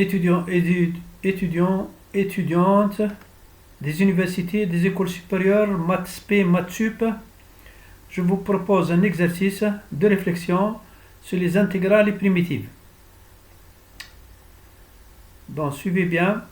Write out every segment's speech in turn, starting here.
étudiants, étudiantes des universités, des écoles supérieures, maths spé, maths sup, je vous propose un exercice de réflexion sur les intégrales primitives. Donc, suivez bien.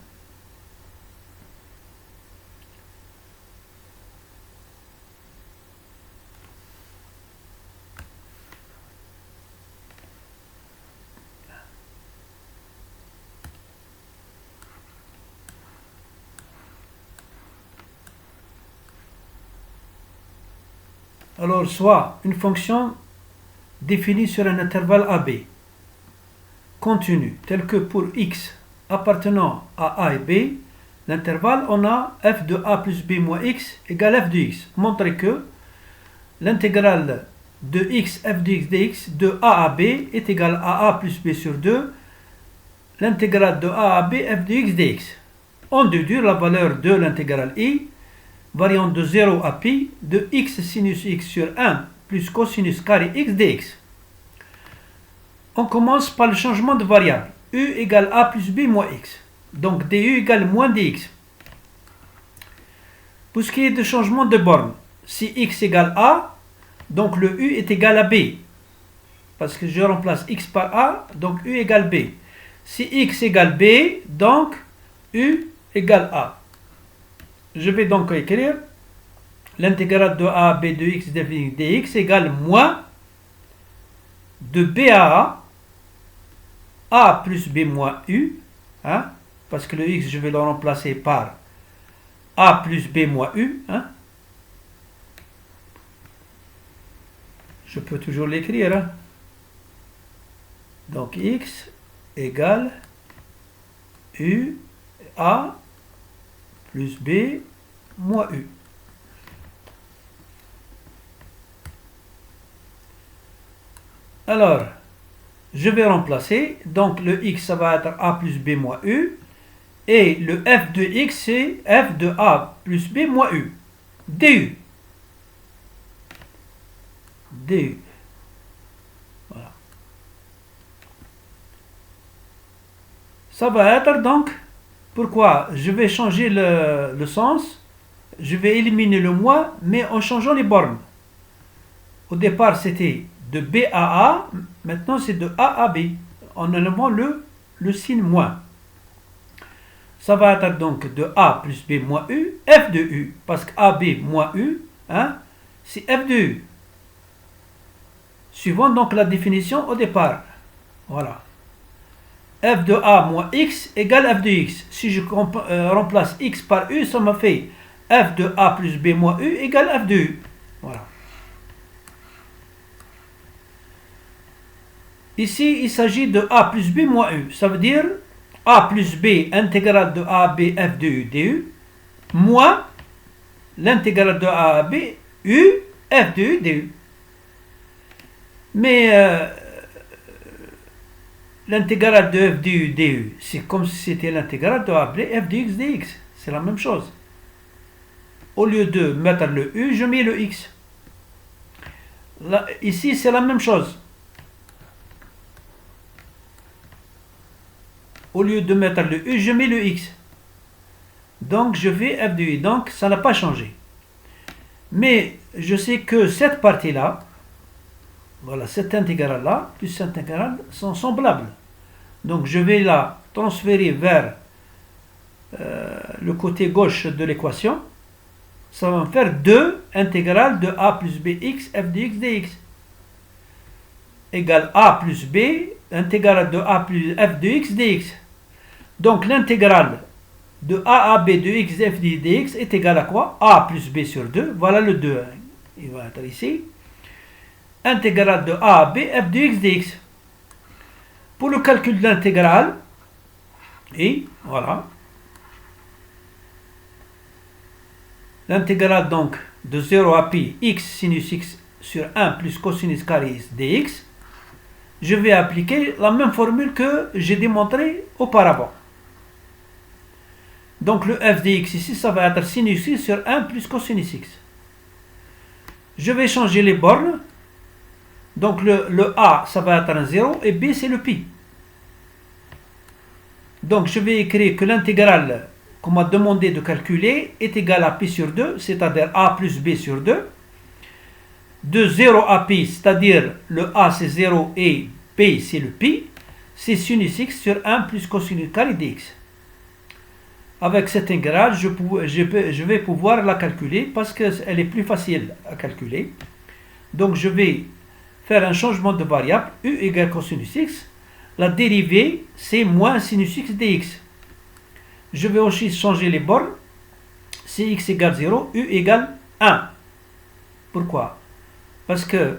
Alors, soit une fonction définie sur un intervalle AB, continu, tel que pour x appartenant à A et B, l'intervalle, on a f de a plus b moins x égale f de x. Montrez que l'intégrale de x f de x dx de a à b est égale à a plus b sur 2, l'intégrale de a à b f de x dx. On déduit la valeur de l'intégrale i, variant de 0 à pi, de x sinus x sur 1 plus cosinus carré x dx. On commence par le changement de variable. U égale a plus b moins x. Donc du égale moins dx. Pour ce qui est de changement de borne, si x égale a, donc le u est égal à b. Parce que je remplace x par a, donc u égale b. Si x égale b, donc u égale a. Je vais donc écrire l'intégrale de a à b de x dx égale moins de b à a plus b moins u, hein, parce que le x je vais le remplacer par a plus b moins u, hein. Je peux toujours l'écrire, hein. Donc x égale u a plus b moins u. Alors, je vais remplacer, donc le x ça va être a plus b moins u, et le f de x c'est f de a plus b moins u, du. Du. Voilà. Ça va être donc, pourquoi je vais changer le sens, je vais éliminer le moins, mais en changeant les bornes. Au départ c'était de b à a, maintenant c'est de a à b, en enlevant le signe moins. Ça va être donc de a plus b moins u, f de u, parce que ab moins u, hein, c'est f de u. Suivant donc la définition au départ. Voilà. F de a moins x égale f de x. Si je remplace x par u, ça m'a fait f de a plus b moins u égale f de u. Voilà. Ici, il s'agit de a plus b moins u. Ça veut dire a plus b intégrale de a à b f de u du moins l'intégrale de a à b u f de u du. Mais l'intégrale de f de u du, c'est comme si c'était l'intégrale de a à b f de x dx. C'est la même chose. Au lieu de mettre le u, je mets le x. Là, ici, c'est la même chose. Au lieu de mettre le u, je mets le x. Donc, je fais f de u. Donc, ça n'a pas changé. Mais, je sais que cette partie-là, voilà, cette intégrale-là, plus cette intégrale, sont semblables. Donc, je vais la transférer vers le côté gauche de l'équation. Ça va me faire 2 intégrales de a plus bx f de x dx égale a plus b intégrale de a plus f de x dx. Donc l'intégrale de a à b de x f de dx est égale à quoi? A plus b sur 2. Voilà le 2. Il va être ici. Intégrale de a à b f de x dx. Pour le calcul de l'intégrale, et voilà. L'intégrale donc de 0 à pi x sinus x sur 1 plus cosinus carré x dx. Je vais appliquer la même formule que j'ai démontré auparavant. Donc le f de x ici, ça va être sinus x sur 1 plus cosinus x. Je vais changer les bornes. Donc le a, ça va être un 0 et b, c'est le pi. Donc je vais écrire que l'intégrale qu'on m'a demandé de calculer est égale à pi sur 2, c'est-à-dire a plus b sur 2. De 0 à pi, c'est-à-dire le a c'est 0 et b c'est le pi, c'est sinus x sur 1 plus cosinus carré dx. Avec cette intégrale, je vais pouvoir la calculer parce qu'elle est plus facile à calculer. Donc je vais faire un changement de variable, u égale cosinus x. La dérivée, c'est moins sinus x dx. Je vais aussi changer les bornes. Si x égale 0, u égale 1. Pourquoi? Parce que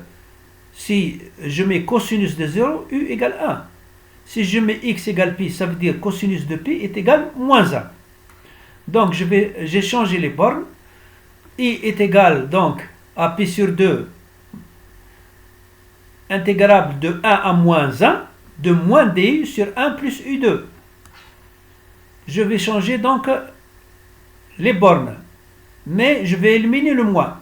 si je mets cosinus de 0, u égale 1. Si je mets x égale pi, ça veut dire cosinus de pi est égal moins 1. Donc j'ai changé les bornes. I est égal donc à pi sur 2, intégrable de 1 à moins 1, de moins du sur 1 plus u2. Je vais changer donc les bornes, mais je vais éliminer le moins.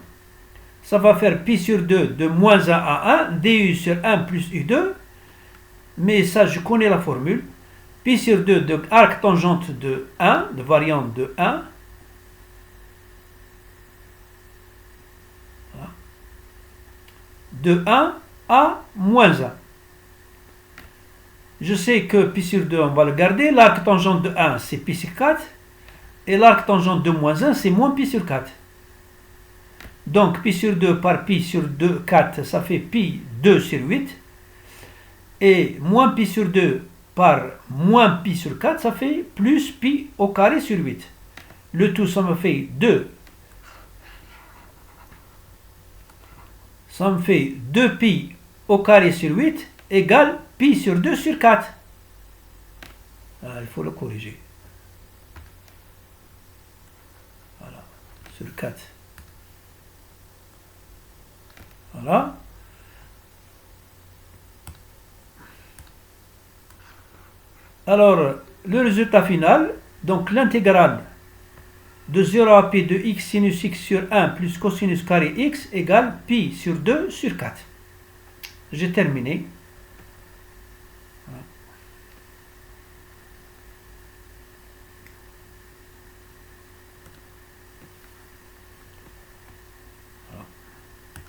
Ça va faire pi sur 2 de moins 1 à 1, du sur 1 plus u2, mais ça je connais la formule. Pi sur 2 de arc tangente de 1, de variante de 1, de 1 à moins 1. Je sais que pi sur 2, on va le garder. L'arc tangente de 1, c'est pi sur 4. Et l'arc tangente de moins 1, c'est moins pi sur 4. Donc, pi sur 2 par pi sur 2, 4, ça fait pi 2 sur 8. Et moins pi sur 2 par moins pi sur 4, ça fait plus pi au carré sur 8. Le tout, ça me fait 2. Ça me fait 2 pi au carré sur 8 égale pi sur 2 sur 4. Ah, il faut le corriger. Voilà, sur 4. Voilà. Alors, le résultat final, donc l'intégrale de 0 à pi de x sinus x sur 1 plus cosinus carré x égale pi sur 2 sur 4. J'ai terminé.